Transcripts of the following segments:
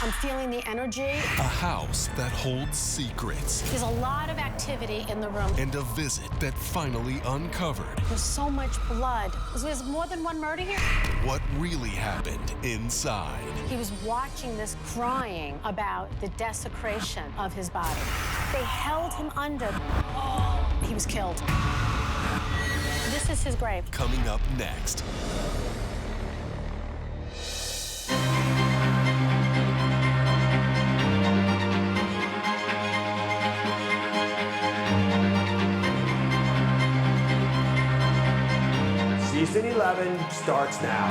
I'm feeling the energy. A house that holds secrets. There's a lot of activity in the room. And a visit that finally uncovered. There's so much blood. There's more than one murder here. What really happened inside. He was watching this, crying about the desecration of his body. They held him under. He was killed. This is his grave. Coming up next. Season 11 starts now.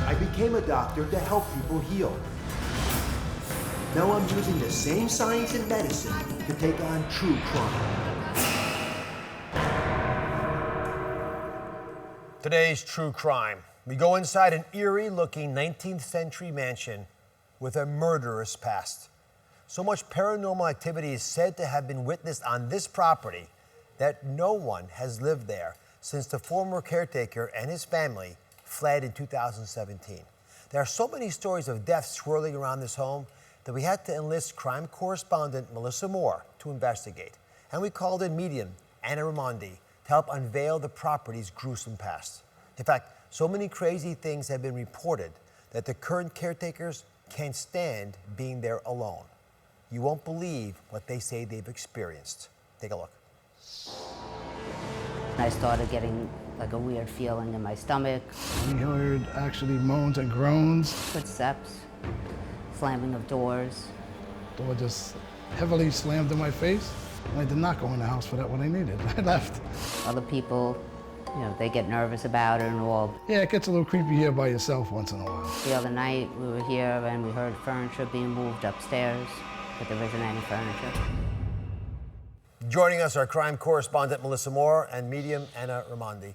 I became a doctor to help people heal. Now I'm using the same science and medicine to take on true crime. Today's true crime. We go inside an eerie-looking 19th century mansion with a murderous past. So much paranormal activity is said to have been witnessed on this property that no one has lived there since the former caretaker and his family fled in 2017. There are so many stories of death swirling around this home that we had to enlist crime correspondent Melissa Moore to investigate. And we called in medium Anna Raimondi to help unveil the property's gruesome past. In fact, so many crazy things have been reported that the current caretakers can't stand being there alone. You won't believe what they say they've experienced. Take a look. I started getting like a weird feeling in my stomach. We heard actually moans and groans. Footsteps, slamming of doors. Door just heavily slammed in my face. And I did not go in the house for that when I needed. I left. Other people, you know, they get nervous about it and all. Yeah, it gets a little creepy here by yourself once in a while. The other night we were here and we heard furniture being moved upstairs, but there isn't any furniture. Joining us are crime correspondent Melissa Moore and medium Anna Raimondi.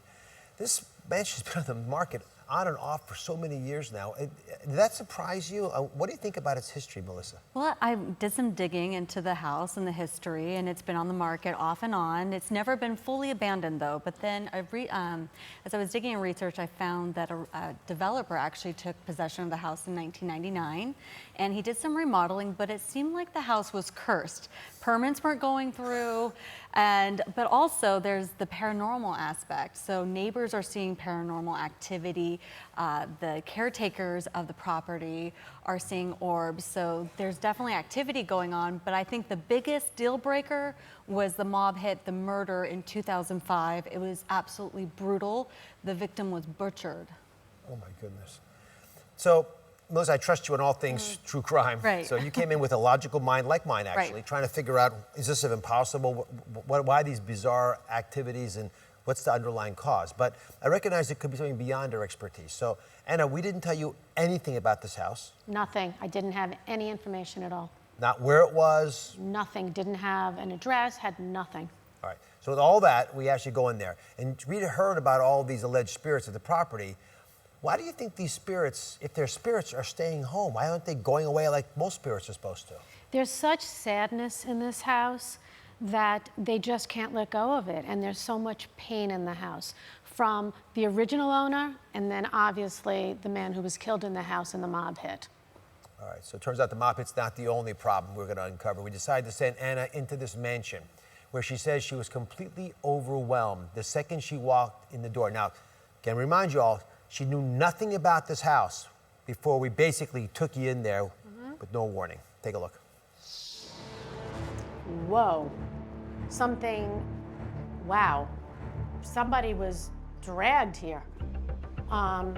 This mansion's been on the market on and off for so many years now. Did that surprise you? What do you think about its history, Melissa? Well, I did some digging into the house and the history, and it's been on the market off and on. It's never been fully abandoned, though. But then, as I was digging in research, I found that a developer actually took possession of the house in 1999, and he did some remodeling, but it seemed like the house was cursed. Permits weren't going through, but also there's the paranormal aspect. So neighbors are seeing paranormal activity. The caretakers of the property are seeing orbs. So there's definitely activity going on, but I think the biggest deal breaker was the mob hit, the murder in 2005. It was absolutely brutal. The victim was butchered. Oh my goodness. So, Melissa, I trust you in all things true crime. Right. So you came in with a logical mind, like mine actually, Right. trying to figure out, is this impossible? Why these bizarre activities and what's the underlying cause? But I recognize it could be something beyond our expertise. So, Anna, we didn't tell you anything about this house. Nothing. I didn't have any information at all. Not where it was. Nothing. Didn't have an address, had nothing. All right. So with all that, we actually go in there. And we heard about all these alleged spirits of the property. Why do you think these spirits, if they're spirits, are staying home? Why aren't they going away like most spirits are supposed to? There's such sadness in this house that they just can't let go of it. And there's so much pain in the house from the original owner and then obviously the man who was killed in the house and the mob hit. All right, so it turns out the mob hit's not the only problem we're going to uncover. We decided to send Anna into this mansion where she says she was completely overwhelmed the second she walked in the door. Now, can I remind you all, she knew nothing about this house before we basically took you in there with no warning. Take a look. Whoa. Wow. Somebody was dragged here. I'm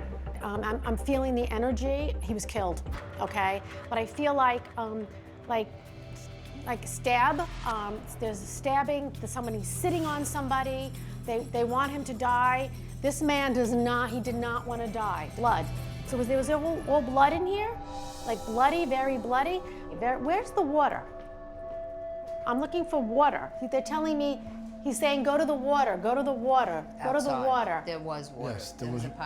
feeling the energy. He was killed, okay? But I feel like stab. There's a stabbing. Somebody's sitting on somebody. They want him to die. This man did not want to die. Blood. So there was all blood in here? Like bloody, very bloody? Where's the water? I'm looking for water. They're telling me, he's saying, go to the water, go to the water, go to the water. There was water. Yes,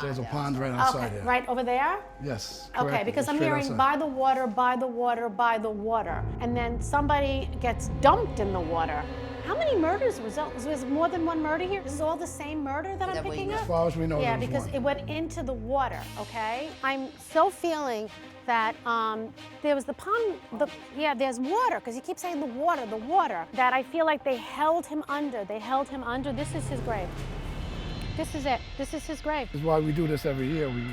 there's a pond right outside Okay, here. right over there? Yes, Okay, correct. because I'm Straight hearing outside. by the water, by the water, by the water. And then somebody gets dumped in the water. How many murders was more than one murder here? This is all the same murder that I'm That way picking you- up? As far as we know, Yeah, there was because one. it went into the water, okay? I'm so feeling that there was the pond, there's water, because he keeps saying the water, that I feel like they held him under. This is his grave. This is it. This is his grave. This is why we do this every year. We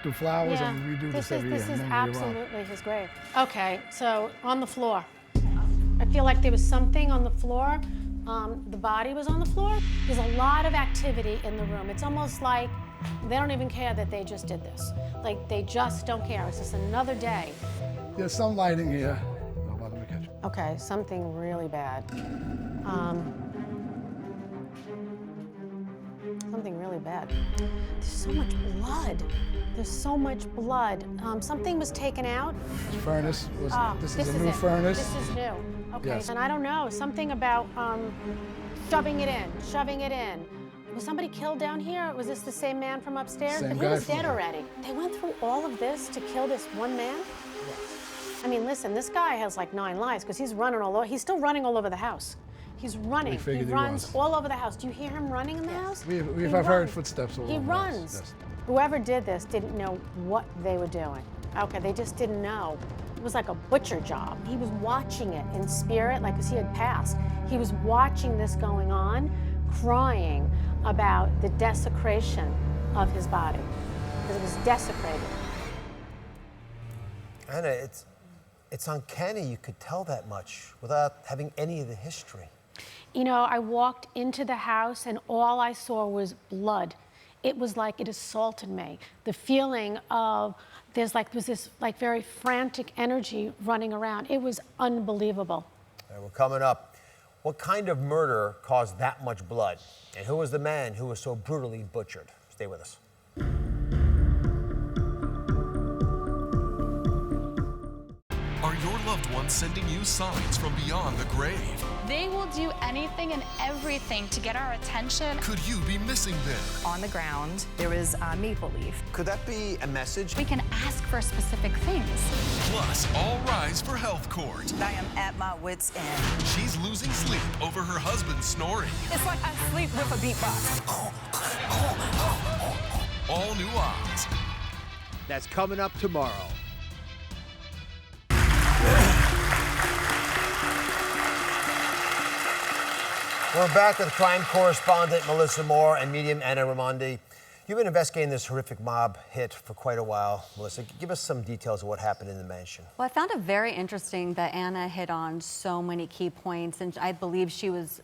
do flowers Yeah, and we do this every this year. is in memory of Rob. absolutely his grave. Okay, so on the floor. I feel like there was something on the floor. The body was on the floor. There's a lot of activity in the room. It's almost like they don't even care that they just did this. Like, they just don't care. It's just another day. There's some lighting here. Oh, well, let me catch it. Okay, something really bad. Something really bad. There's so much blood. There's so much blood. Something was taken out. This furnace was. This is a new it. furnace. This is new. Okay, Yes. and I don't know, something about shoving it in. Was somebody killed down here? Was this the same man from upstairs? Same But he guy was from dead there. already. They went through all of this to kill this one man? I mean, listen, this guy has like 9 lives because he's running all over. He's still running all over the house. He's running. He figured he runs was. all over the house. Do you hear him running in the house? We've He heard runs. footsteps all He over the house, runs. yes. Whoever did this didn't know what they were doing. Okay, they just didn't know. It was like a butcher job. He was watching it in spirit, like, because he had passed. He was watching this going on, crying about the desecration of his body, because it was desecrated. Anna, it's uncanny you could tell that much without having any of the history. You know, I walked into the house and all I saw was blood. It was like it assaulted me. The feeling of there's this like very frantic energy running around. It was unbelievable. All right, we're coming up. What kind of murder caused that much blood? And who was the man who was so brutally butchered? Stay with us. Are your loved ones sending you signs from beyond the grave? They will do anything and everything to get our attention. Could you be missing them? On the ground, there is a maple leaf. Could that be a message? We can ask for specific things. Plus, all rise for health court. I am at my wit's end. She's losing sleep over her husband snoring. It's like I sleep with a beatbox. All new odds. That's coming up tomorrow. We're back with crime correspondent Melissa Moore and medium Anna Raimondi. You've been investigating this horrific mob hit for quite a while. Melissa, give us some details of what happened in the mansion. Well, I found it very interesting that Anna hit on so many key points, and I believe she was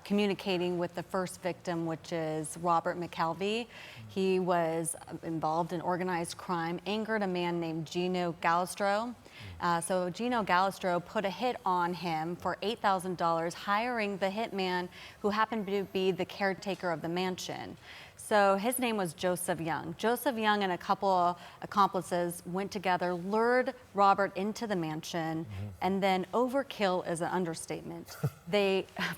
communicating with the first victim, which is Robert McKelvey. He was involved in organized crime, angered a man named Gino Galistro. So Gino Galistro put a hit on him for $8,000, hiring the hitman who happened to be the caretaker of the mansion. So his name was Joseph Young. Joseph Young and a couple accomplices went together, lured Robert into the mansion, and then overkill is an understatement.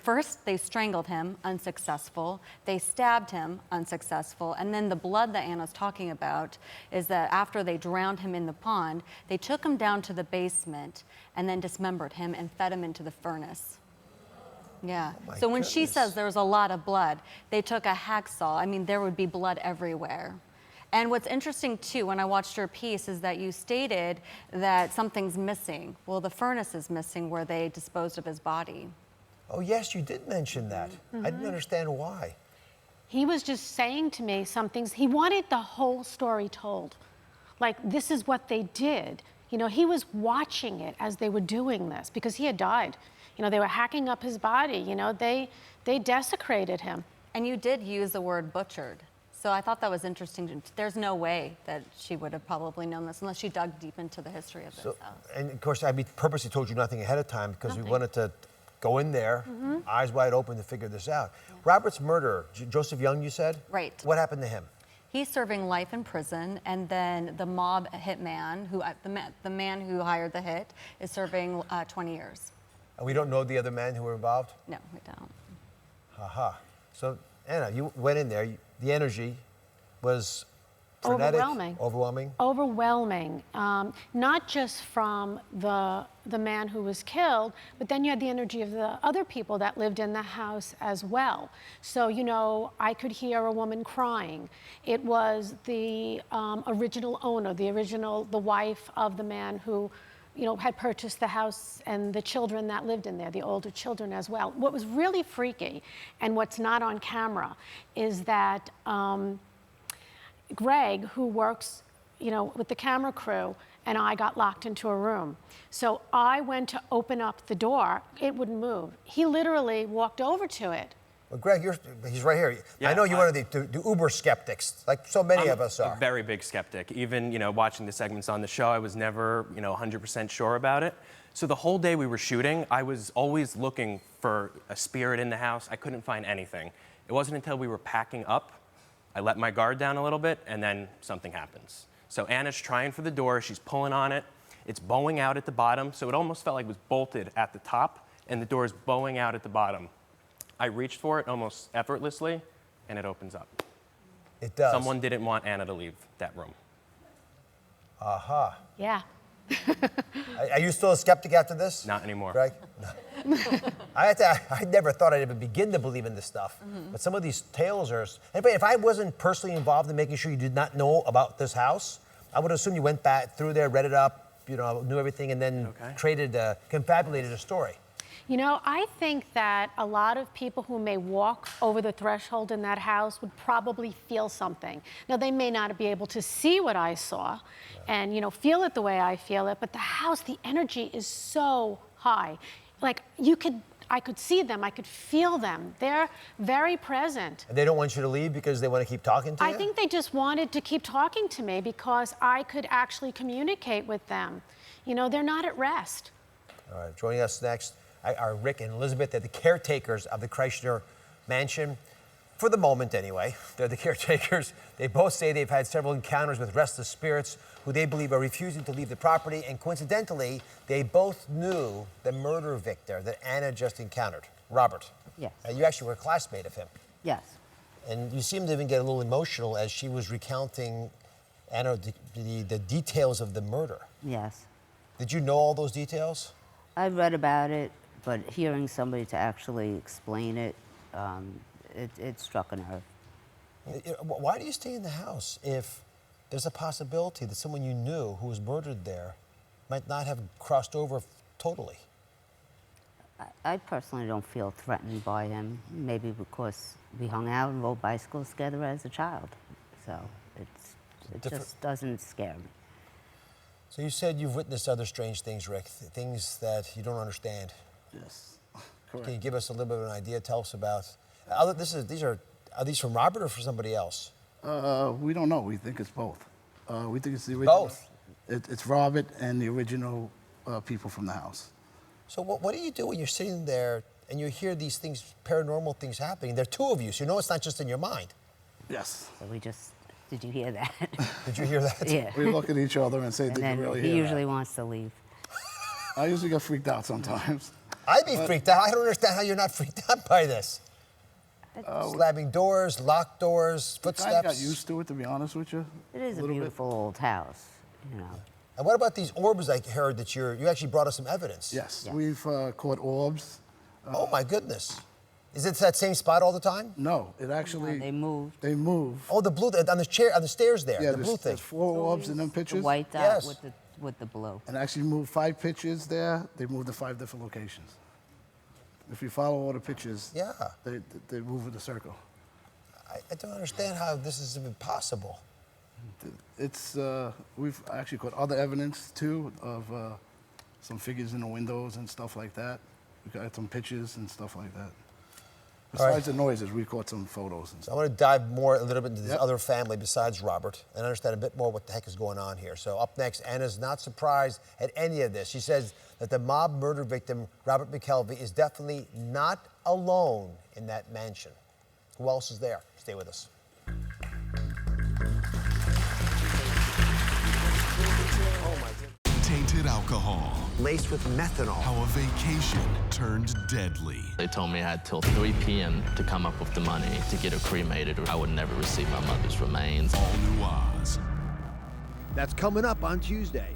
First they strangled him, unsuccessful. They stabbed him, unsuccessful. And then the blood that Anna's talking about is that after they drowned him in the pond, they took him down to the basement and then dismembered him and fed him into the furnace. Yeah. my So when she goodness. says there was a lot of blood, they took a hacksaw. I mean, there would be blood everywhere. And what's interesting too, when I watched your piece, is that you stated that something's missing. Well, the furnace is missing where they disposed of his body. Oh, yes, you did mention that. I didn't understand why. He was just saying to me some things. He wanted the whole story told. Like, this is what they did. You know, he was watching it as they were doing this because he had died. You know, they were hacking up his body. You know, they desecrated him. And you did use the word butchered. So I thought that was interesting. There's no way that she would have probably known this unless she dug deep into the history of this house. And of course, I purposely told you nothing ahead of time because we wanted to go in there, eyes wide open to figure this out. Robert's murderer, Joseph Young, you said? Right. What happened to him? He's serving life in prison, and then the mob hitman, the man who hired the hit, is serving 20 years. And we don't know the other men who were involved? No, we don't. Aha. So, Anna, you went in there. The energy was Frenetic? Overwhelming. Overwhelming? Overwhelming, not just from the man who was killed, but then you had the energy of the other people that lived in the house as well. So, you know, I could hear a woman crying. It was the original owner, the wife of the man who, you know, had purchased the house, and the children that lived in there, the older children as well. What was really freaky, and what's not on camera, is that Greg, who works, you know, with the camera crew, and I got locked into a room. So I went to open up the door. It wouldn't move. He literally walked over to it. Well, Greg, he's right here. Yeah, I know you're one of the uber skeptics, like so many of us are. I'm a very big skeptic. Even, you know, watching the segments on the show, I was never, you know, 100% sure about it. So the whole day we were shooting, I was always looking for a spirit in the house. I couldn't find anything. It wasn't until we were packing up, I let my guard down a little bit, and then something happens. So Anna's trying for the door, she's pulling on it. It's bowing out at the bottom, so it almost felt like it was bolted at the top, and the door is bowing out at the bottom. I reached for it almost effortlessly, and it opens up. It does. Someone didn't want Anna to leave that room. Aha. Yeah. Are you still a skeptic after this? Not anymore. Greg? No. I never thought I'd even begin to believe in this stuff. But some of these tales are... If I wasn't personally involved in making sure you did not know about this house, I would assume you went back through there, read it up, you know, knew everything, and then confabulated a story. You know, I think that a lot of people who may walk over the threshold in that house would probably feel something. Now, they may not be able to see what I saw and, you know, feel it the way I feel it, but the house, the energy is so high. Like, I could see them, I could feel them. They're very present. And they don't want you to leave because they want to keep talking to you? I think they just wanted to keep talking to me because I could actually communicate with them. You know, they're not at rest. All right, joining us next are Rick and Elizabeth. They're the caretakers of the Kreischer mansion. For the moment, anyway. They're the caretakers. They both say they've had several encounters with restless spirits who they believe are refusing to leave the property. And coincidentally, they both knew the murder victim that Anna just encountered, Robert. Yes. You actually were a classmate of him. Yes. And you seemed to even get a little emotional as she was recounting, Anna, the details of the murder. Yes. Did you know all those details? I read about it, but hearing somebody to actually explain it, it struck a nerve. Why do you stay in the house if there's a possibility that someone you knew who was murdered there might not have crossed over totally? I personally don't feel threatened by him, maybe because we hung out and rode bicycles together as a child. So it just doesn't scare me. So you said you've witnessed other strange things, Rick, things that you don't understand. Yes, correct. Can you give us a little bit of an idea? Tell us about. Are these from Robert or from somebody else? We don't know. We think it's both. We think it's the original. Both? It's Robert and the original people from the house. So what do you do when you're sitting there and you hear these things, paranormal things happening? There are two of you, so you know it's not just in your mind. Yes. So did you hear that? Did you hear that? Yeah. We look at each other and say, And did then you really he hear usually that? wants to leave. I usually get freaked out sometimes. I'd be freaked out. I don't understand how you're not freaked out by this. Slamming doors, locked doors, I footsteps. got used to it, to be honest with you. It is a little bit. beautiful old house, you know. And what about these orbs I heard that you actually brought us some evidence? Yes, Yes. we've caught orbs. Oh my goodness. Is it that same spot all the time? No, it actually... They moved. They move. Oh, the blue, on the stairs there, Yeah, the blue thing. there's 4 orbs in them The pictures. white dot Yes. with the blue. And actually moved 5 pictures there. They moved to 5 different locations. If you follow all the pictures, Yeah. they move in a circle. I don't understand how this is even possible. It's we've actually caught other evidence too of some figures in the windows and stuff like that. We got some pictures and stuff like that. All right. Besides the noises, we caught some photos and So I stuff. want to dive a little bit into this Yep. other family besides Robert and understand a bit more what the heck is going on here. So up next, Anna's not surprised at any of this. She says that the mob murder victim, Robert McKelvey, is definitely not alone in that mansion. Who else is there? Stay with us. Tainted alcohol. laced with methanol. How a vacation turned deadly. They told me I had till 3 p.m. to come up with the money to get her cremated, or I would never receive my mother's remains. All New Oz. That's coming up on Tuesday.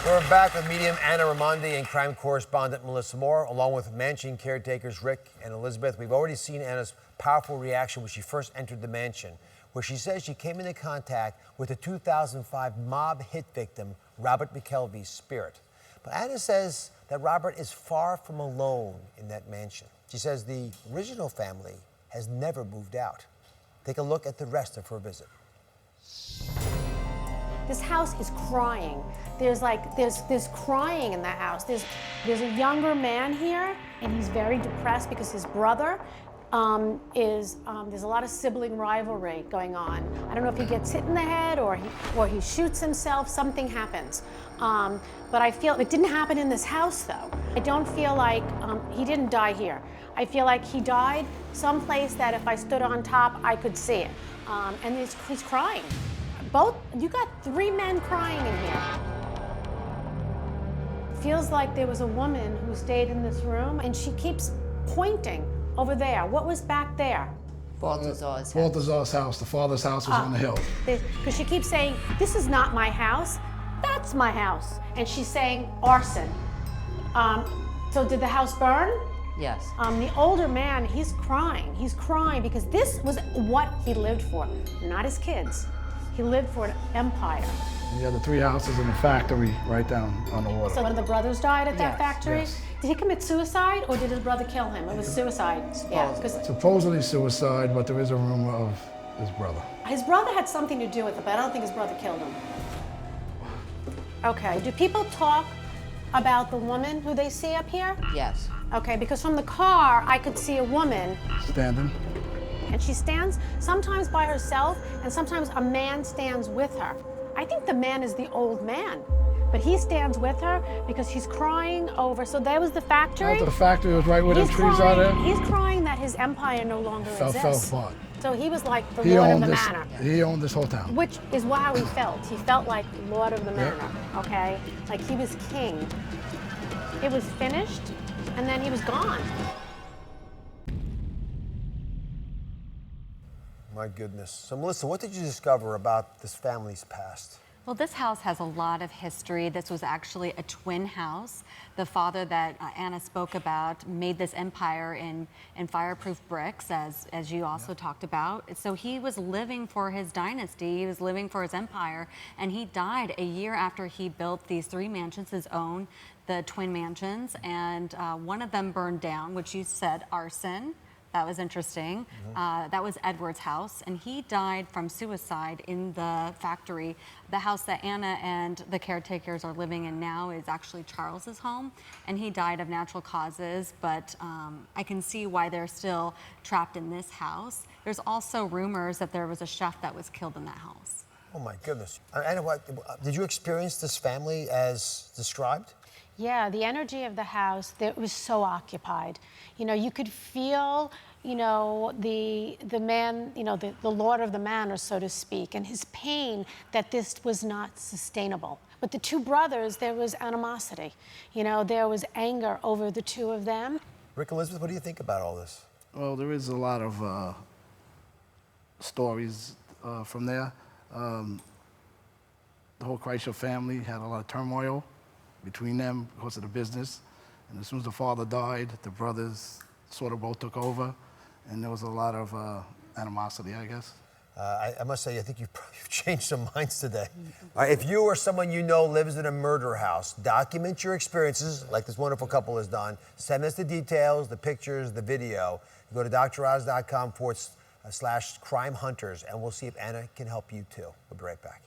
We're back with medium Anna Raimondi and crime correspondent Melissa Moore, along with mansion caretakers Rick and Elizabeth. We've already seen Anna's powerful reaction when she first entered the mansion, where she says she came into contact with the 2005 mob hit victim, Robert McKelvey's spirit. But Anna says that Robert is far from alone in that mansion. She says the original family has never moved out. Take a look at the rest of her visit. This house is crying. There's crying in the house. There's a younger man here, and he's very depressed because his brother there's a lot of sibling rivalry going on. I don't know if he gets hit in the head or he shoots himself. Something happens. But I feel it didn't happen in this house, though. I don't feel like he didn't die here. I feel like he died someplace that if I stood on top, I could see it. And he's crying. You got 3 men crying in here. Feels like there was a woman who stayed in this room, and she keeps pointing over there. What was back there? Balthazar's house. The father's house was on the hill. Because she keeps saying, this is not my house, that's my house. And she's saying arson. So did the house burn? Yes. The older man, he's crying. He's crying because this was what he lived for, not his kids. He lived for an empire. You had the 3 houses and the factory right down on the water. So one of the brothers died at that Yes, factory? yes. Did he commit suicide or did his brother kill him? It was suicide. Yeah, because Supposedly suicide, but there is a rumor of his brother. his brother had something to do with it, but I don't think his brother killed him. Okay, do people talk about the woman who they see up here? Yes. Okay, because from the car, I could see a woman, Standing. and she stands sometimes by herself, and sometimes a man stands with her. I think the man is the old man, but he stands with her because he's crying over. So there was the factory. The factory was right where the trees are there. He's crying that his empire no longer Fell exists. apart. So he was like the He lord of owned the this. manor. He owned this whole town. Which is how he felt. He felt like lord of the manor, okay? Like he was king. It was finished, and then he was gone. My goodness. So, Melissa, what did you discover about this family's past? Well, this house has a lot of history. This was actually a twin house. The father that Anna spoke about made this empire in fireproof bricks, as you also talked about. So he was living for his dynasty. He was living for his empire, and he died a year after he built these 3 mansions, his own, the twin mansions, and one of them burned down, which you said arson. That was interesting. That was Edward's house, and he died from suicide in the factory. The house that Anna and the caretakers are living in now is actually Charles's home, and he died of natural causes, but I can see why they're still trapped in this house. There's also rumors that there was a chef that was killed in that house. Oh my goodness. Anna, did you experience this family as described? Yeah, the energy of the house, it was so occupied. You know, you could feel, you know, the man, you know, the lord of the manor, so to speak, and his pain that this was not sustainable. But the 2 brothers, there was animosity. You know, there was anger over the 2 of them. Rick, Elizabeth, what do you think about all this? Well, there is a lot of stories from there. The whole Kreischer family had a lot of turmoil between them because of the business. And as soon as the father died, the brothers sort of both took over, and there was a lot of animosity, I guess. I must say, I think you've changed some minds today. All right, if you or someone you know lives in a murder house, document your experiences like this wonderful couple has done. Send us the details, the pictures, the video. Go to droz.com/crime hunters, and we'll see if Anna can help you too. We'll be right back.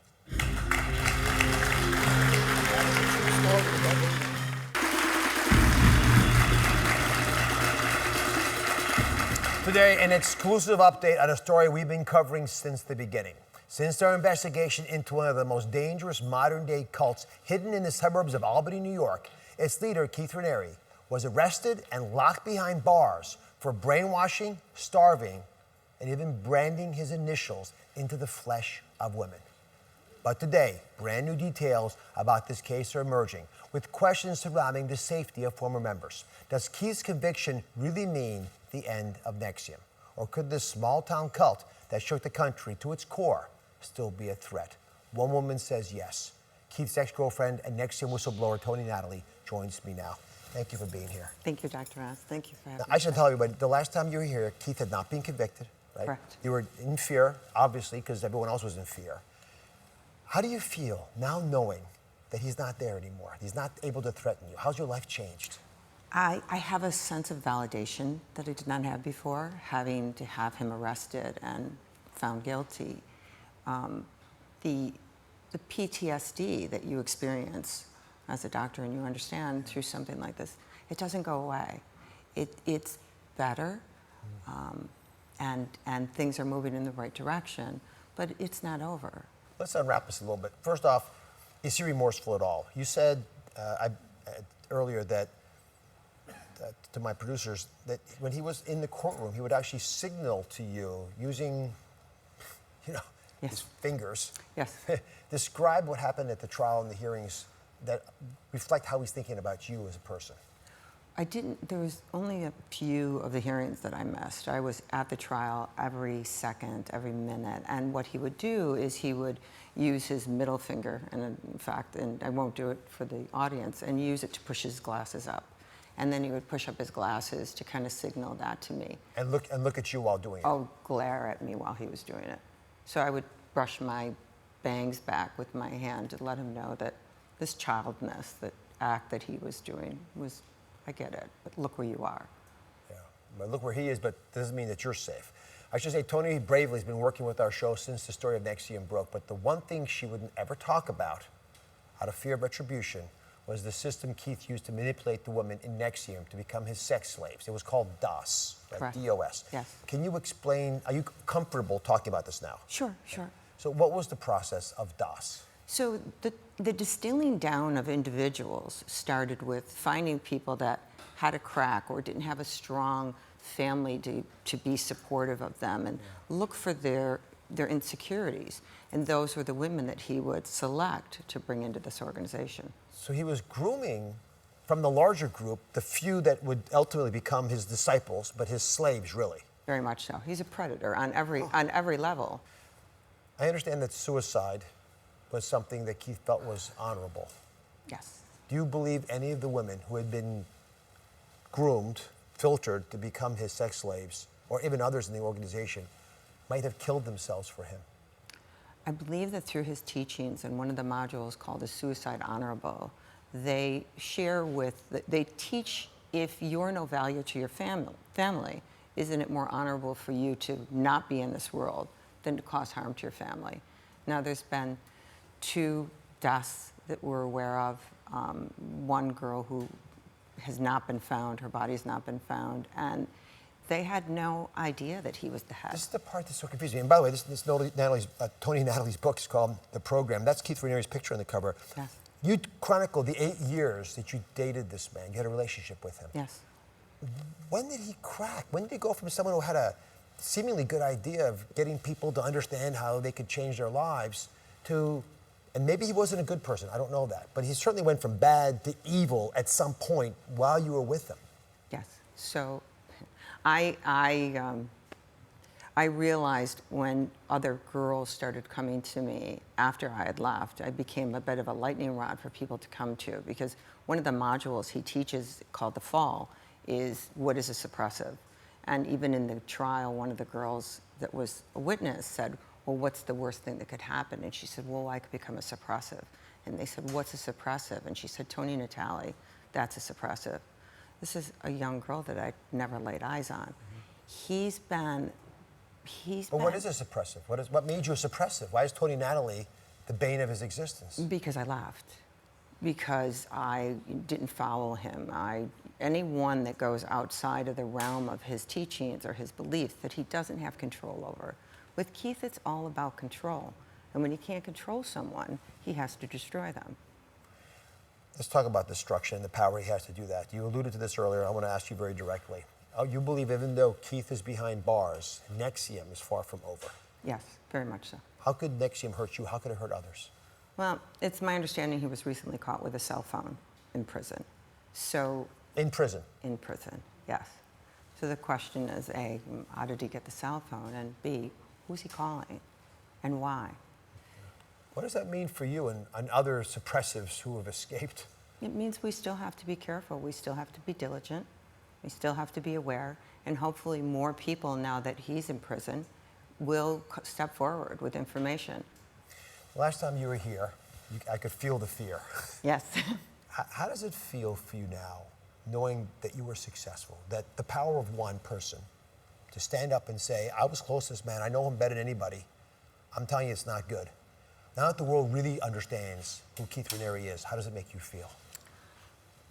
Today, an exclusive update on a story we've been covering since the beginning. Since our investigation into one of the most dangerous modern-day cults hidden in the suburbs of Albany, New York, its leader, Keith Raniere, was arrested and locked behind bars for brainwashing, starving, and even branding his initials into the flesh of women. But today, brand new details about this case are emerging, with questions surrounding the safety of former members. Does Keith's conviction really mean the end of Nexium? Or could this small-town cult that shook the country to its core still be a threat? One woman says yes. Keith's ex-girlfriend and Nexium whistleblower Tony Natalie joins me now. Thank you for being here. Thank you, Dr. Oz. Thank you for having me. I should tell everybody, the last time you were here, Keith had not been convicted, right? Correct. You were in fear, obviously, because everyone else was in fear. How do you feel now knowing that he's not there anymore? He's not able to threaten you. How's your life changed? I have a sense of validation that I did not have before, having to have him arrested and found guilty. The PTSD that you experience as a doctor and you understand through something like this, it doesn't go away. It's better, and things are moving in the right direction, but it's not over. Let's unwrap this a little bit. First off, is he remorseful at all? You said earlier that to my producers that when he was in the courtroom, he would actually signal to you using, Yes. his fingers. Yes. Describe what happened at the trial and the hearings that reflect how he's thinking about you as a person. There was only a few of the hearings that I missed. I was at the trial every second, every minute. And what he would do is he would use his middle finger, and in fact, and I won't do it for the audience, and use it to push his glasses up. And then he would push up his glasses to kind of signal that to me. And look at you while doing it. Oh, glare at me while he was doing it. So I would brush my bangs back with my hand to let him know that this childness, that act that he was doing was, I get it, but look where you are. Yeah, but look where he is, but doesn't mean that you're safe. I should say Tony bravely has been working with our show since the story of Nexium broke, but the one thing she wouldn't ever talk about, out of fear of retribution, was the system Keith used to manipulate the women in Nexium to become his sex slaves. It was called DOS, right? Correct. DOS. Yes. Can you explain, are you comfortable talking about this now? Sure, sure. So what was the process of DOS? So the distilling down of individuals started with finding people that had a crack or didn't have a strong family to be supportive of them and look for their insecurities. And those were the women that he would select to bring into this organization. So he was grooming from the larger group the few that would ultimately become his disciples, but his slaves, really. Very much so. He's a predator on every level. I understand that suicide was something that Keith felt was honorable. Yes. Do you believe any of the women who had been groomed, filtered to become his sex slaves, or even others in the organization, might have killed themselves for him? I believe that through his teachings, in one of the modules called the Suicide Honorable, they teach, if you're no value to your family, isn't it more honorable for you to not be in this world than to cause harm to your family? Now, there's been 2 deaths that we're aware of. One girl who has not been found, her body's not been found, and they had no idea that he was the head. This is the part that's so confusing. And by the way, Tony Natalie's book is called The Program. That's Keith Raniere's picture on the cover. Yes. You chronicled the 8 years that you dated this man. You had a relationship with him. Yes. When did he crack? When did he go from someone who had a seemingly good idea of getting people to understand how they could change their lives to, and maybe he wasn't a good person, I don't know that, but he certainly went from bad to evil at some point while you were with him. Yes. So I realized when other girls started coming to me after I had left, I became a bit of a lightning rod for people to come to, because one of the modules he teaches called The Fall is what is a suppressive. And even in the trial, one of the girls that was a witness said, well, what's the worst thing that could happen? And she said, well, I could become a suppressive. And they said, what's a suppressive? And she said, Tony Natalie, that's a suppressive. This is a young girl that I never laid eyes on. But what is a suppressive? What made you a suppressive? Why is Tony Natalie the bane of his existence? Because I left. Because I didn't follow him. Anyone that goes outside of the realm of his teachings or his beliefs that he doesn't have control over. With Keith, it's all about control. And when he can't control someone, he has to destroy them. Let's talk about destruction and the power he has to do that. You alluded to this earlier. I want to ask you very directly. You believe even though Keith is behind bars, Nexium is far from over. Yes, very much so. How could Nexium hurt you? How could it hurt others? Well, it's my understanding he was recently caught with a cell phone in prison. So. In prison? In prison, yes. So the question is, A, how did he get the cell phone? And B, who's he calling and why? What does that mean for you and other suppressives who have escaped? It means we still have to be careful. We still have to be diligent. We still have to be aware. And hopefully more people, now that he's in prison, will step forward with information. Last time you were here, I could feel the fear. Yes. How does it feel for you now, knowing that you were successful, that the power of one person to stand up and say, I was close to this man, I know him better than anybody, I'm telling you it's not good. Now that the world really understands who Keith Raniere is, how does it make you feel?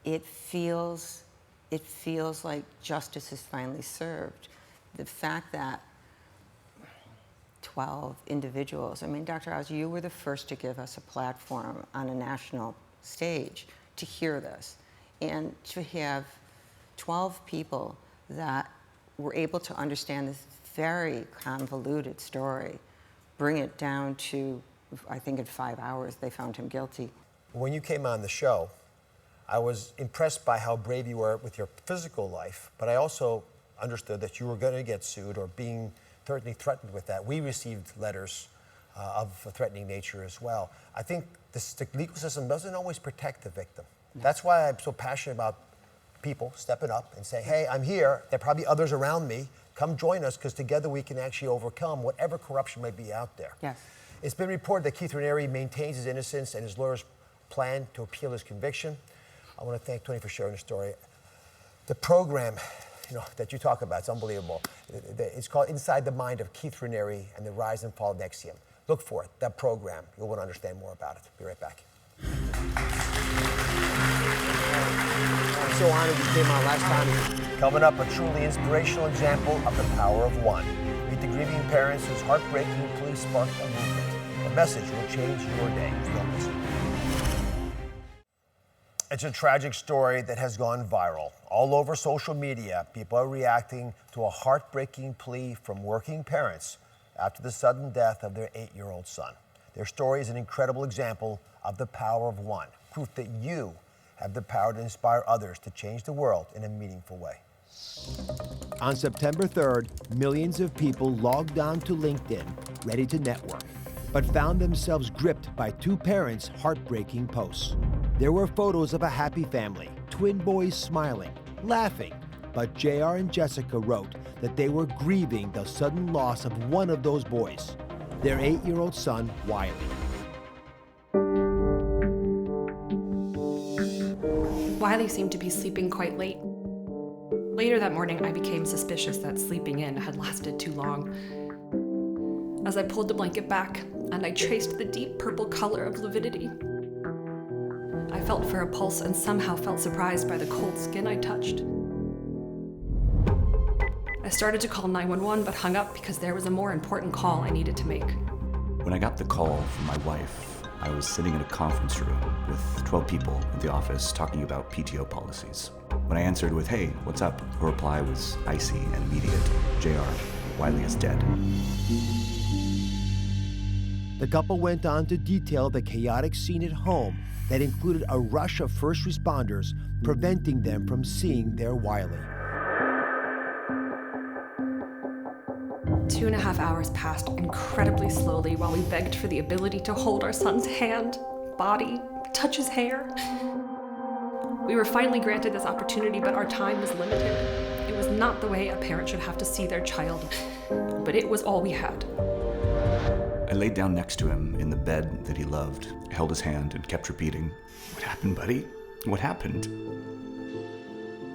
It feels like justice is finally served. The fact that 12 individuals, I mean, Dr. Oz, you were the first to give us a platform on a national stage to hear this. And to have 12 people that were able to understand this very convoluted story, bring it down to, I think in 5 hours, they found him guilty. When you came on the show, I was impressed by how brave you were with your physical life, but I also understood that you were going to get sued or being threatened with that. We received letters of a threatening nature as well. I think the legal system doesn't always protect the victim. No. That's why I'm so passionate about people stepping up and saying, hey, I'm here, there are probably others around me, come join us, because together we can actually overcome whatever corruption might be out there. Yes. It's been reported that Keith Raniere maintains his innocence and his lawyers plan to appeal his conviction. I want to thank Tony for sharing the story. The program, that you talk about, it's unbelievable. It's called Inside the Mind of Keith Raniere and the Rise and Fall of Nexium. Look for it, that program. You'll want to understand more about it. Be right back. I'm so honored you came on last time. Coming up, a truly inspirational example of the power of one. Meet the grieving parents whose heartbreaking plea sparked a movement. The message will change your day. Don't miss it. It's a tragic story that has gone viral. All over social media, people are reacting to a heartbreaking plea from working parents after the sudden death of their 8-year-old son. Their story is an incredible example of the power of one, proof that you have the power to inspire others to change the world in a meaningful way. On September 3rd, millions of people logged on to LinkedIn, ready to network, but found themselves gripped by two parents' heartbreaking posts. There were photos of a happy family, twin boys smiling, laughing, but JR and Jessica wrote that they were grieving the sudden loss of one of those boys, their 8-year-old son, Wiley. Wiley seemed to be sleeping quite late. Later that morning, I became suspicious that sleeping in had lasted too long. As I pulled the blanket back and I traced the deep purple color of lividity, I felt for a pulse and somehow felt surprised by the cold skin I touched. I started to call 911 but hung up because there was a more important call I needed to make. When I got the call from my wife, I was sitting in a conference room with 12 people at the office talking about PTO policies. When I answered with, hey, what's up? Her reply was icy and immediate. JR, Wiley is dead. The couple went on to detail the chaotic scene at home that included a rush of first responders preventing them from seeing their Wiley. 2.5 hours passed incredibly slowly while we begged for the ability to hold our son's hand, body, touch his hair. We were finally granted this opportunity, but our time was limited. It was not the way a parent should have to see their child, but it was all we had. I laid down next to him in the bed that he loved, held his hand and kept repeating, "What happened, buddy? What happened?"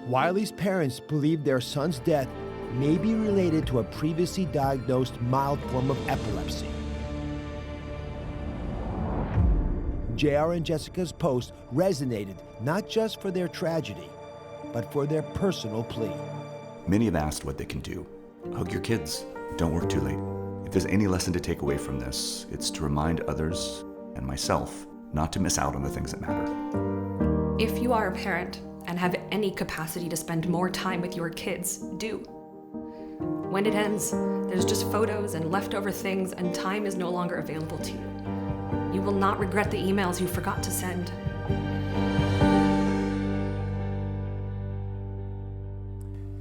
Wiley's parents believed their son's death may be related to a previously diagnosed mild form of epilepsy. JR and Jessica's post resonated not just for their tragedy, but for their personal plea. Many have asked what they can do. Hug your kids. Don't work too late. If there's any lesson to take away from this, it's to remind others and myself not to miss out on the things that matter. If you are a parent and have any capacity to spend more time with your kids, do. When it ends, there's just photos and leftover things, and time is no longer available to you. You will not regret the emails you forgot to send.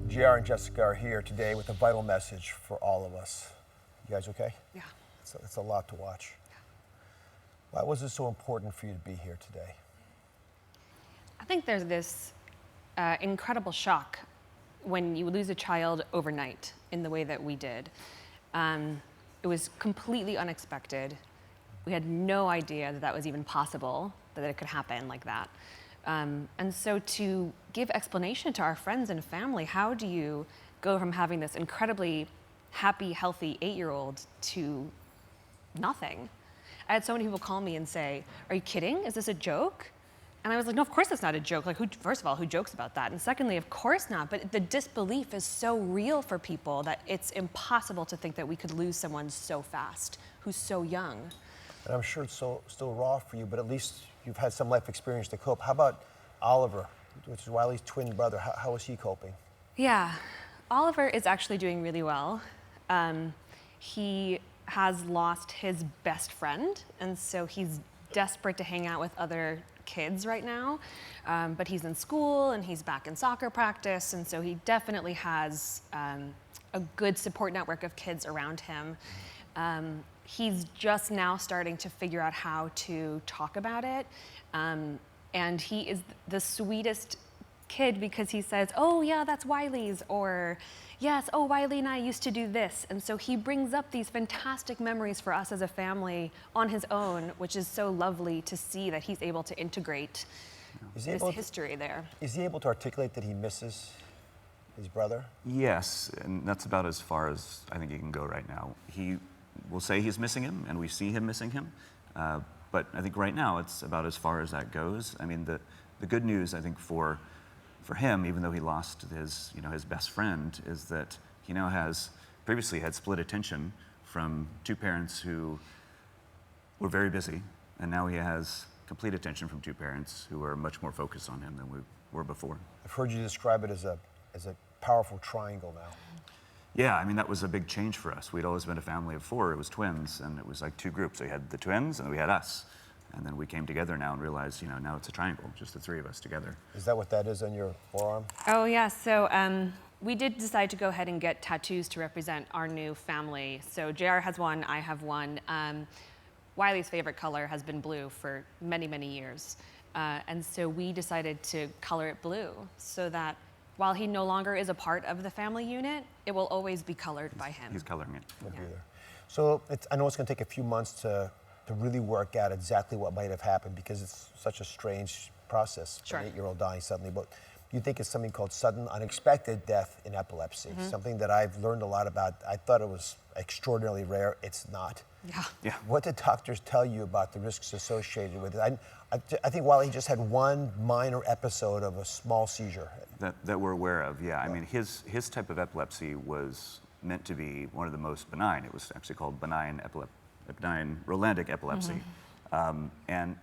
JR and Jessica are here today with a vital message for all of us. You guys okay? Yeah. It's a lot to watch. Why was it so important for you to be here today? I think there's this incredible shock when you lose a child overnight in the way that we did. It was completely unexpected. We had no idea that that was even possible, that it could happen like that. And so to give explanation to our friends and family, how do you go from having this incredibly happy, healthy 8-year-old to nothing? I had so many people call me and say, "Are you kidding? Is this a joke?" And I was like, no, of course it's not a joke. Like, first of all, who jokes about that? And secondly, of course not. But the disbelief is so real for people that it's impossible to think that we could lose someone so fast, who's so young. And I'm sure it's still raw for you, but at least you've had some life experience to cope. How about Oliver, which is Wiley's twin brother? How is he coping? Yeah, Oliver is actually doing really well. He has lost his best friend, and so he's desperate to hang out with other kids right now, but he's in school and he's back in soccer practice, and so he definitely has a good support network of kids around him. He's just now starting to figure out how to talk about it, and he is the sweetest kid because he says, "Oh yeah, that's Wiley's," or "Yes, oh, Wiley and I used to do this." And so he brings up these fantastic memories for us as a family on his own, which is so lovely to see that he's able to integrate this history there. Is he able to articulate that he misses his brother? Yes, and that's about as far as I think he can go right now. He will say he's missing him, and we see him missing him. But I think right now it's about as far as that goes. I mean, the good news, I think, for him, even though he lost his best friend, is that he now previously had split attention from two parents who were very busy, and now he has complete attention from two parents who are much more focused on him than we were before. I've heard you describe it as a powerful triangle now. Yeah, I mean, that was a big change for us. We'd always been a family of 4. It was twins, and it was like 2 groups. So we had the twins, and we had us. And then we came together now and realized, now it's a triangle, just the 3 of us together. Is that what that is on your forearm? Oh yeah, so we did decide to go ahead and get tattoos to represent our new family. So JR has one, I have one. Wiley's favorite color has been blue for many, many years. And so we decided to color it blue so that while he no longer is a part of the family unit, it will always be colored by him. He's coloring it. We'll be there. So I know it's going to take a few months to really work out exactly what might have happened because it's such a strange process. Sure. An 8-year-old dying suddenly, but you think it's something called sudden unexpected death in epilepsy, something that I've learned a lot about. I thought it was extraordinarily rare. It's not. Yeah. What did doctors tell you about the risks associated with it? I think Wiley just had one minor episode of a small seizure. That we're aware of, yeah. I mean, his type of epilepsy was meant to be one of the most benign. It was actually called benign Rolandic epilepsy. And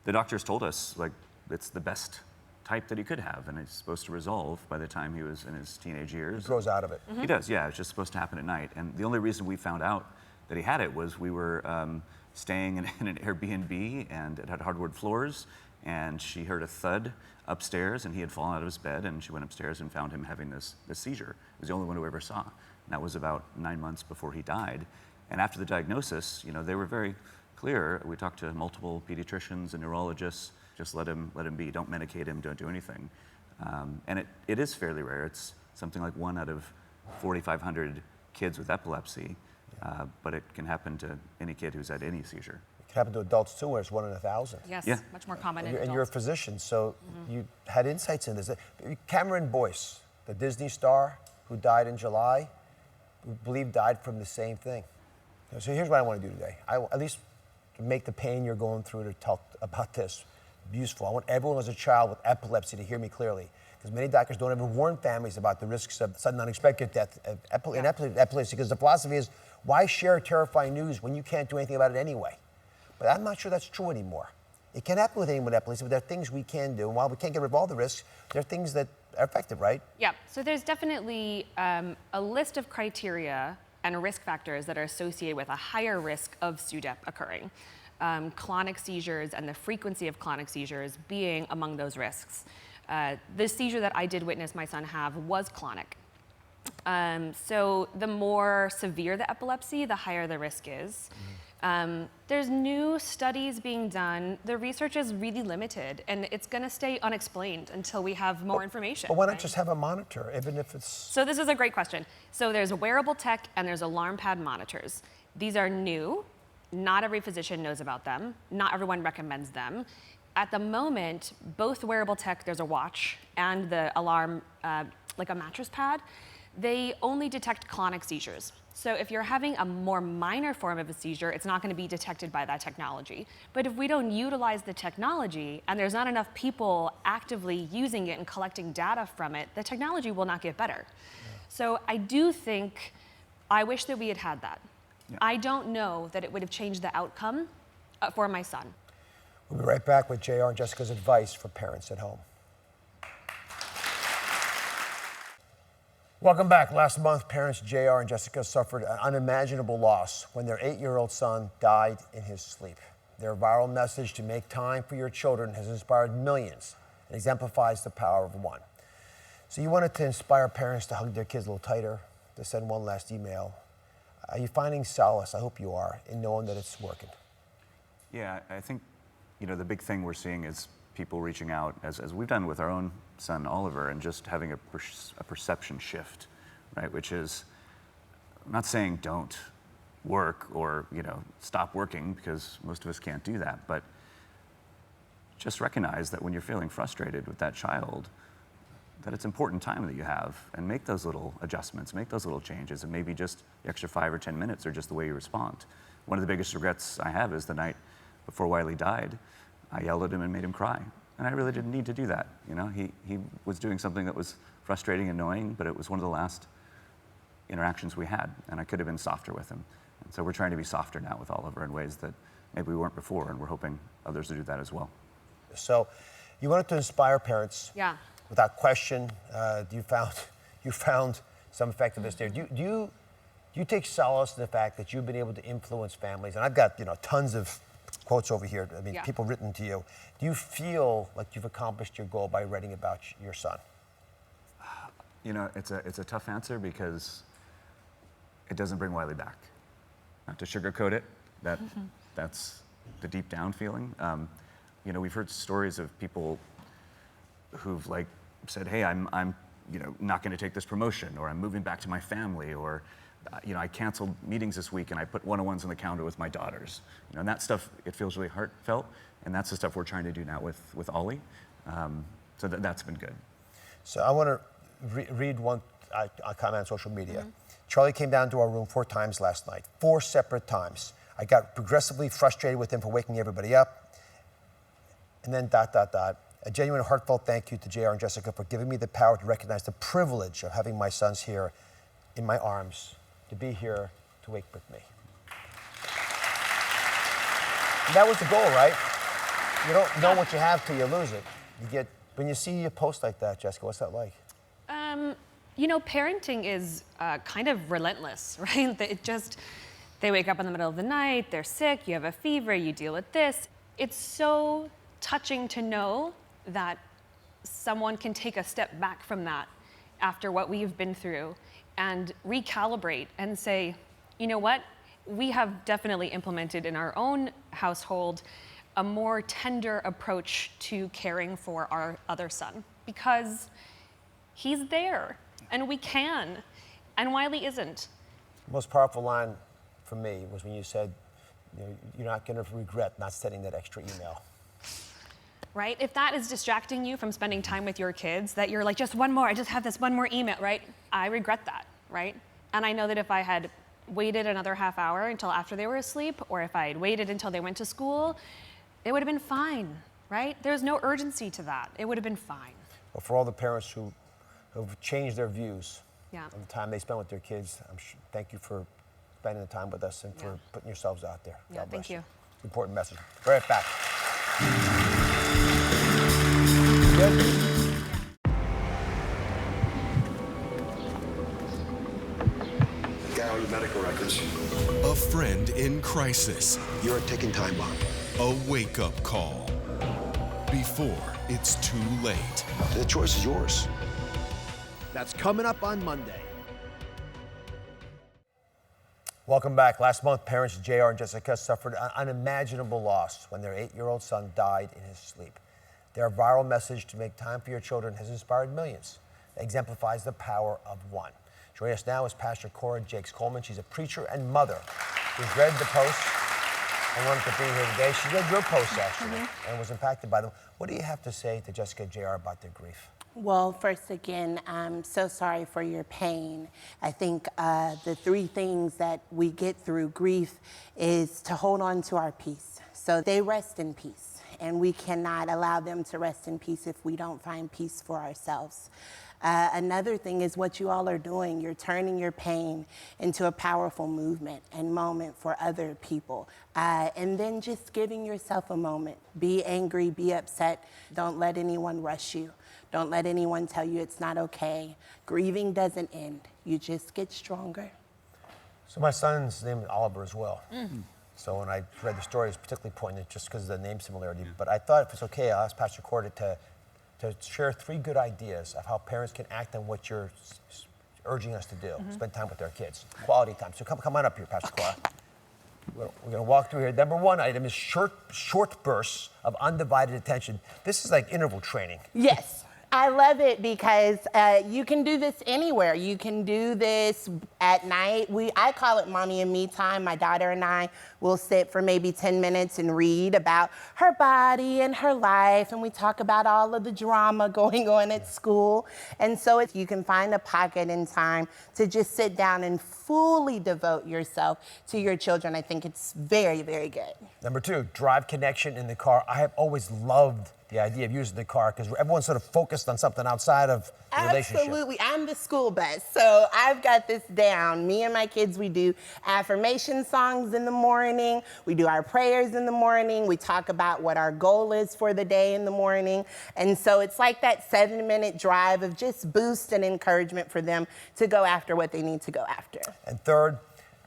the doctors told us, like, it's the best type that he could have, and it's supposed to resolve by the time he was in his teenage years. He grows out of it. He does, yeah. It's just supposed to happen at night. And the only reason we found out that he had it was we were staying in an Airbnb, and it had hardwood floors, and she heard a thud upstairs, and he had fallen out of his bed, and she went upstairs and found him having this seizure. It was the only one we ever saw. And that was about 9 months before he died. And after the diagnosis, they were very clear. We talked to multiple pediatricians and neurologists. Just let him be. Don't medicate him. Don't do anything. And it is fairly rare. It's something like 1 out of 4,500 kids with epilepsy. But it can happen to any kid who's had any seizure. It can happen to adults too, where it's 1 in 1,000. Yes, Yeah. much more common in adults. And you're a physician, so you had insights in this. Cameron Boyce, the Disney star who died in July, we believe died from the same thing. So here's what I want to do today. At least to make the pain you're going through to talk about this useful. I want everyone as a child with epilepsy to hear me clearly, because many doctors don't ever warn families about the risks of sudden unexpected death in epilepsy, because the philosophy is, why share terrifying news when you can't do anything about it anyway? But I'm not sure that's true anymore. It can happen with anyone with epilepsy, but there are things we can do. And while we can't get rid of all the risks, there are things that affected, right? Yeah, so there's definitely a list of criteria and risk factors that are associated with a higher risk of SUDEP occurring. Clonic seizures and the frequency of clonic seizures being among those risks. The seizure that I did witness my son have was clonic. So the more severe the epilepsy, the higher the risk is. There's new studies being done. The research is really limited, and it's going to stay unexplained until we have more information. But why not just have a monitor, even if it's... So this is a great question. So there's a wearable tech and there's alarm pad monitors. These are new. Not every physician knows about them. Not everyone recommends them. At the moment, both wearable tech, there's a watch, and the alarm, like a mattress pad, they only detect clonic seizures. So if you're having a more minor form of a seizure, it's not going to be detected by that technology. But if we don't utilize the technology and there's not enough people actively using it and collecting data from it, the technology will not get better. So I do think, I wish that we had had that. I don't know that it would have changed the outcome for my son. We'll be right back with JR and Jessica's advice for parents at home. Welcome back. Last month, parents JR and Jessica suffered an unimaginable loss when their 8-year-old son died in his sleep. Their viral message to make time for your children has inspired millions and exemplifies the power of one. So you wanted to inspire parents to hug their kids a little tighter, to send one last email. Are you finding solace, I hope you are, in knowing that it's working? Yeah, I think, the big thing we're seeing is people reaching out, as we've done with our own son, Oliver, and just having a perception shift, right? Which is, I'm not saying don't work or, stop working, because most of us can't do that, but just recognize that when you're feeling frustrated with that child, that it's important time that you have, and make those little adjustments, make those little changes, and maybe just the extra 5 or 10 minutes are just the way you respond. One of the biggest regrets I have is the night before Wiley died, I yelled at him and made him cry. And I really didn't need to do that. He was doing something that was frustrating and annoying, but it was one of the last interactions we had, and I could have been softer with him. And so we're trying to be softer now with Oliver in ways that maybe we weren't before, and we're hoping others will do that as well. So you wanted to inspire parents. Yeah. Without question, you found some effectiveness there. Do you take solace in the fact that you've been able to influence families? And I've got tons of quotes over here. I mean, people written to you. Do you feel like you've accomplished your goal by writing about your son? It's a tough answer because it doesn't bring Wiley back. Not to sugarcoat it, that's the deep down feeling. We've heard stories of people who've said, hey, I'm not going to take this promotion, or I'm moving back to my family, or I canceled meetings this week and I put one-on-ones on the calendar with my daughters. And that stuff, it feels really heartfelt, and that's the stuff we're trying to do now with Ollie. So that's been good. So I want to read one comment on social media. Charlie came down to our room 4 times last night, 4 separate times. I got progressively frustrated with him for waking everybody up. And then ... A genuine heartfelt thank you to JR and Jessica for giving me the power to recognize the privilege of having my sons here in my arms, to be here to wake with me. And that was the goal, right? You don't know what you have till you lose it. When you see a post like that, Jessica, what's that like? Parenting is kind of relentless, right? They wake up in the middle of the night, they're sick, you have a fever, you deal with this. It's so touching to know that someone can take a step back from that after what we've been through and recalibrate and say, you know what, we have definitely implemented in our own household a more tender approach to caring for our other son, because he's there and we can, and Wiley isn't. The most powerful line for me was when you said, you're not going to regret not sending that extra email. Right? If that is distracting you from spending time with your kids, that you're like, just one more, I just have this one more email, right? I regret that, right? And I know that if I had waited another half hour until after they were asleep, or if I had waited until they went to school, it would have been fine, right? There's no urgency to that. It would have been fine. Well, for all the parents who have changed their views on the time they spend with their kids, thank you for spending the time with us and for putting yourselves out there. Yeah, thank you. Important message. Right back. Good. medical records. A friend in crisis. You're a ticking time bomb. A wake-up call. Before it's too late. The choice is yours. That's coming up on Monday. Welcome back. Last month, parents JR and Jessica suffered an unimaginable loss when their 8-year-old son died in his sleep. Their viral message to make time for your children has inspired millions. It exemplifies the power of one. Joining us now is Pastor Cora Jakes Coleman. She's a preacher and mother who's read the post and wanted to be here today. She read your post, actually, and was impacted by them. What do you have to say to Jessica and JR about their grief? Well, first again, I'm so sorry for your pain. I think the 3 things that we get through grief is to hold on to our peace. So they rest in peace, and we cannot allow them to rest in peace if we don't find peace for ourselves. Another thing is what you all are doing. You're turning your pain into a powerful movement and moment for other people. And then just giving yourself a moment. Be angry, be upset. Don't let anyone rush you. Don't let anyone tell you it's not okay. Grieving doesn't end. You just get stronger. So my son's name is Oliver as well. So when I read the story, it was particularly poignant just because of the name similarity. But I thought if it's okay, I'll ask Pastor Cora to share 3 good ideas of how parents can act on what you're urging us to do. Spend time with their kids. Quality time. So come on up here, Pastor Cora. We're going to walk through here. Number 1 item is short bursts of undivided attention. This is like interval training. Yes. I love it because you can do this anywhere. You can do this at night. I call it mommy and me time. My daughter and I will sit for maybe 10 minutes and read about her body and her life, and we talk about all of the drama going on at school. And so if you can find a pocket in time to just sit down and fully devote yourself to your children, I think it's very, very good. Number 2, drive connection in the car. I have always loved the idea of using the car because everyone's sort of focused on something outside of the relationship. Absolutely. I'm the school bus, so I've got this down. Me and my kids, we do affirmation songs in the morning. We do our prayers in the morning. We talk about what our goal is for the day in the morning. And so it's like that 7-minute drive of just boost and encouragement for them to go after what they need to go after. And 3rd,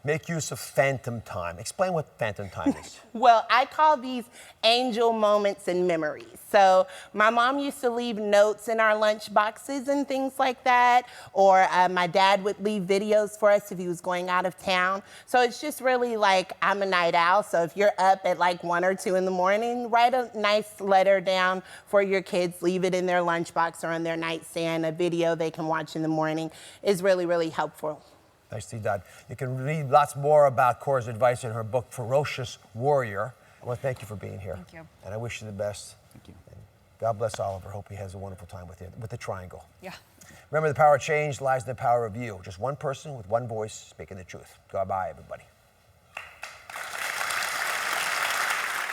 make use of phantom time. Explain what phantom time is. Well, I call these angel moments and memories. So my mom used to leave notes in our lunch boxes and things like that, or my dad would leave videos for us if he was going out of town. So it's just really like, I'm a night owl, so if you're up at like 1 or 2 in the morning, write a nice letter down for your kids, leave it in their lunchbox or on their nightstand. A video they can watch in the morning is really, really helpful. Nicely done. You can read lots more about Cora's advice in her book, Ferocious Warrior. I want to thank you for being here. Thank you. And I wish you the best. Thank you. And God bless Oliver. Hope he has a wonderful time with you, with the triangle. Yeah. Remember, the power of change lies in the power of you. Just one person with one voice speaking the truth. Goodbye, everybody.